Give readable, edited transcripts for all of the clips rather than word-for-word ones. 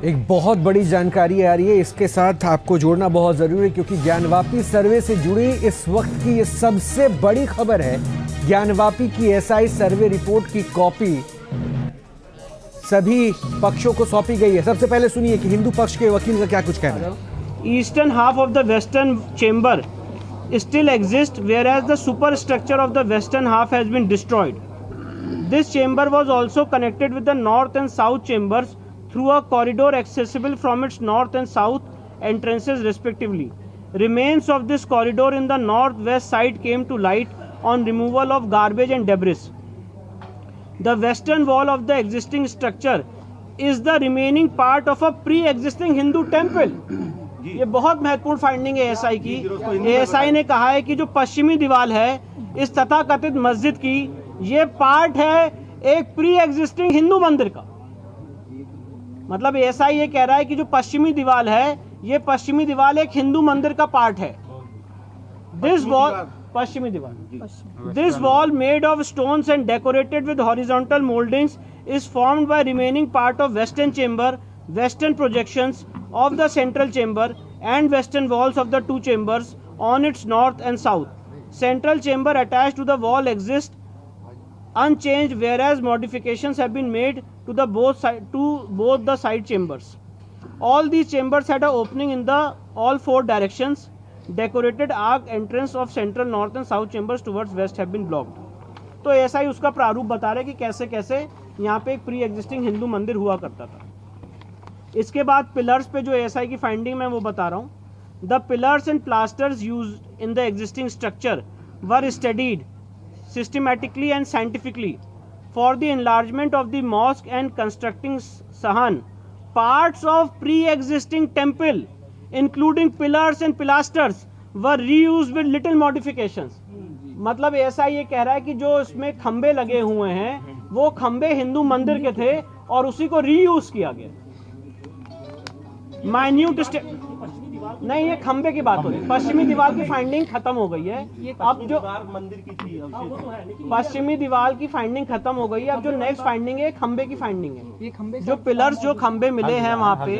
एक बहुत बड़ी जानकारी आ रही है, इसके साथ आपको जोड़ना बहुत जरूरी है क्योंकि ज्ञानवापी सर्वे से जुड़ी इस वक्त की ये सबसे बड़ी खबर है। ज्ञानवापी की एसआई सर्वे रिपोर्ट की कॉपी सभी पक्षों को सौंपी गई है। सबसे पहले सुनिए कि हिंदू पक्ष के वकील का क्या कुछ कहना है। Eastern half of the western chamber still exists, whereas the superstructure of the western half has been destroyed. This chamber was also connected with the north and south chambers through a corridor accessible from its north and south entrances respectively. Remains of this corridor in the northwest side came to light on removal of garbage and debris. The western wall of the existing structure is the remaining part of a pre-existing Hindu temple. ये बहुत महत्वपूर्ण finding है ASI की। ASI ने कहा है कि जो पश्चिमी दीवार है इस तथाकथित मस्जिद की, ये पार्ट है एक प्री एग्जिस्टिंग हिंदू मंदिर का। मतलब एएसआई ये कह रहा है कि जो पश्चिमी दीवार है, ये पश्चिमी दीवार एक हिंदू मंदिर का पार्ट है। दिस वॉल पश्चिमी दीवार this wall made of stones and decorated with horizontal mouldings is formed by remaining part of western chamber, western projections of the central chamber and western walls of the two chambers on its north and south. Central chamber attached to the wall exists unchanged, whereas modifications have been made to both the side chambers. All these chambers had an opening in the all four directions. Decorated arc entrance of central north and south chambers towards west have been blocked. तो ऐसा ही उसका प्रारूप बता रहा है कि कैसे कैसे यहाँ पे एक प्री एग्जिस्टिंग हिंदू मंदिर हुआ करता था। इसके बाद पिलर्स पे जो एएसआई की फाइंडिंग मैं वो बता रहा हूँ। The pillars and plasters used in the existing structure were studied systematically and scientifically for the enlargement of the mosque and constructing सहन parts of pre existing temple including pillars and pilasters were reused with little modifications. मतलब ASI ये कह रहा है कि जो इसमें खंबे लगे हुए हैं वो खंबे हिंदू मंदिर के थे और उसी को रीयूज किया गया। माइन्यूट नहीं, ये खंबे की बात हो रही है। पश्चिमी दीवार की फाइंडिंग खत्म हो गई है। अब जो मंदिर की थी, पश्चिमी दीवार की फाइंडिंग खत्म हो गई है। अब जो नेक्स्ट फाइंडिंग है खंबे की फाइंडिंग है। जो पिलर्स जो खंबे मिले हैं वहाँ पे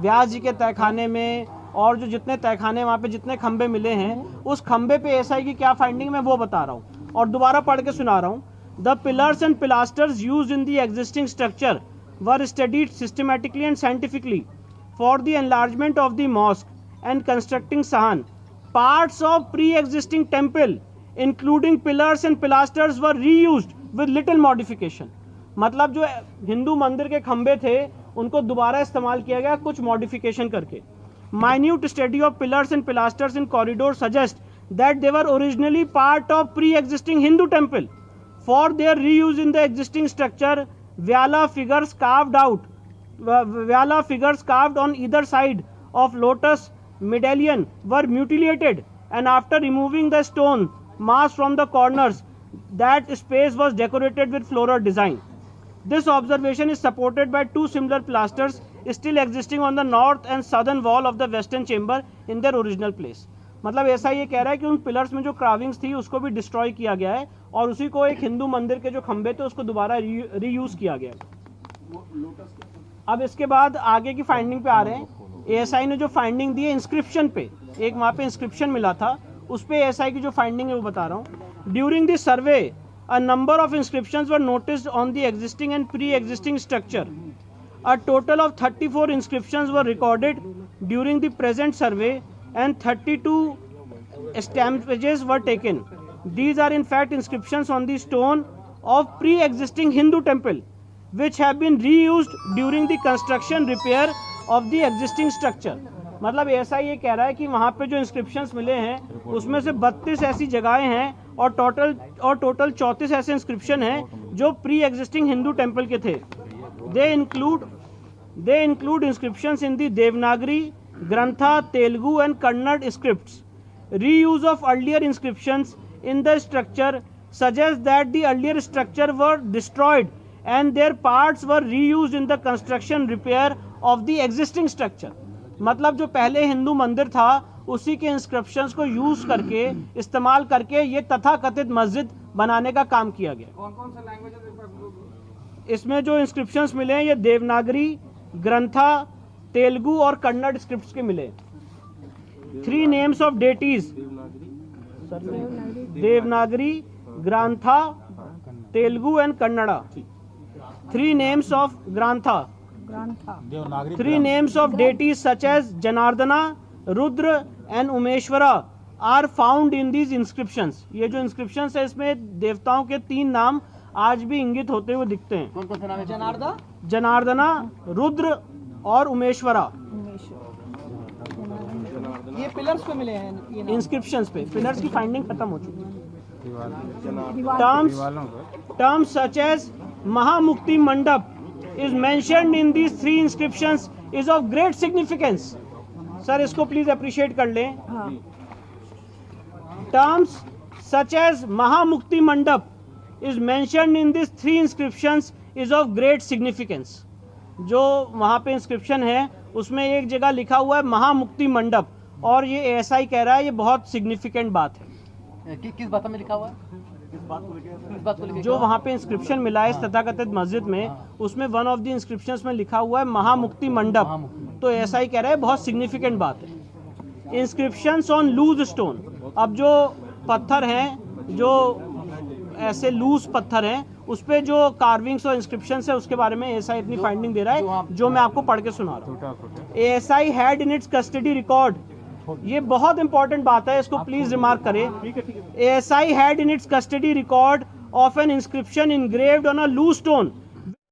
व्यास जी के तहखाने में और जो जितने तहखाने वहाँ पे जितने खंबे मिले हैं उस खंबे पे एएसआई की क्या फाइंडिंग मैं वो बता रहा हूँ और दोबारा पढ़ के सुना रहा हूँ। The pillars and pilasters used in the existing structure were studied systematically and scientifically for the enlargement of the mosque and constructing sahan parts of pre-existing temple including pillars and pilasters were reused with little modification. मतलब जो हिंदू मंदिर के खंबे थे उनको दोबारा इस्तेमाल किया गया कुछ मॉडिफिकेशन करके। minute study of pillars and pilasters in corridor suggest that they were originally part of pre-existing Hindu temple. For their reuse in the existing structure, Vyala figures carved on either side of lotus medallion were mutilated, and after removing the stone mass from the corners, that space was decorated with floral design. This observation is supported by two similar pilasters still existing on the north and southern wall of the western chamber in their original place. मतलब ऐसा ये कह रहा है कि उन pillars में जो क्राविंग्स थी उसको भी डिस्ट्रॉय किया गया है और उसी को एक हिंदू मंदिर के जो खंबे थे उसको दोबारा रीयूज किया गया है। अब इसके बाद आगे की फाइंडिंग पे आ रहे हैं। एएसआई ने जो फाइंडिंग दी है इंस्क्रिप्शन पे, एक वहाँ पे इंस्क्रिप्शन मिला था, उस पे एएसआई की जो फाइंडिंग है वो बता रहा हूँ। During this survey a number of inscriptions were noticed on the existing and pre existing structure. A total of 34 inscriptions were recorded during the present survey and 32 stampages were taken. These are in fact inscriptions on the stone of pre-existing Hindu temple which have been reused during the construction repair of the existing structure. मतलब ऐसा ये कह रहा है कि वहाँ पे जो इंस्क्रिप्शंस मिले हैं उसमें से 32 ऐसी जगहें हैं और टोटल 34 ऐसे इंस्क्रिप्शन हैं जो प्री एग्जिस्टिंग हिंदू टेम्पल के थे। They include inscriptions in the Devanagari, Grantha, Telugu and Kannada scripts. Reuse of earlier inscriptions in the structure suggests that the earlier structure were destroyed and their parts were reused in the construction repair of the existing structure. मतलब जो पहले हिंदू मंदिर था उसी के inscriptions को use करके इस्तेमाल करके ये तथाकथित मस्जिद बनाने का काम किया गया। कौन-कौन सा लैंग्वेज इसमें जो इंस्क्रिप्शंस मिले हैं ये देवनागरी, ग्रंथा, तेलुगु और कन्नड़ स्क्रिप्ट्स के मिले। 3 names of deities, Devanagari, Grantha, Telugu and Kannada. 3 names of Grantha, 3 names of deities such as Janardana, Rudra and Umeshwara are found in these inscriptions। ये जो inscriptions है इसमें देवताओं के 3 नाम आज भी इंगित होते हुए दिखते हैं। कौन कौन सा नाम है? जनार्दना, रुद्र और उमेश्वरा। ये पिलर्स पे मिले हैं ये नाम। इंस्क्रिप्शंस पे, पिलर्स की फाइंडिंग खत्म हो चुकी है। टर्म्स सच एज महामुक्ति मंडप is mentioned in these 3 inscriptions is of great significance। Sir इसको प्लीज अप्रिशिएट कर लें। Terms such as महामुक्ति मंडप is mentioned in these 3 inscriptions is of great significance। जो वहाँ पे इंस्क्रिप्शन है उसमें एक जगह लिखा हुआ है महामुक्ति मंडप, और ये ऐसा ही कह रहा है, ये बहुत सिग्निफिकेंट बात है। किस भाषा में लिखा हुआ है? किस बात को लेके? जो वहाँ पे इंस्क्रिप्शन मिला है इस तथाकथित मस्जिद में, उसमें वन ऑफ द इंस्क्रिप्शंस में लिखा हुआ है महामुक्ति मंडप, तो ऐसा ही कह रहा है, बहुत सिग्निफिकेंट बात है। इंस्क्रिप्शंस ऑन लूज स्टोन, अब जो पत्थर हैं, जो ऐसे लूज पत्थर हैं, उस पे जो कार्विंग्स और इंस्क्रिप्शंस है उसके बारे में एएसआई इतनी फाइंडिंग दे रहा है जो मैं आपको पढ़ के सुना रहा हूँ। ASI had in its custody record, ये बहुत इंपॉर्टेंट बात है, इसको प्लीज रिमार्क करें। ASI had in its custody record of an inscription engraved on a loose stone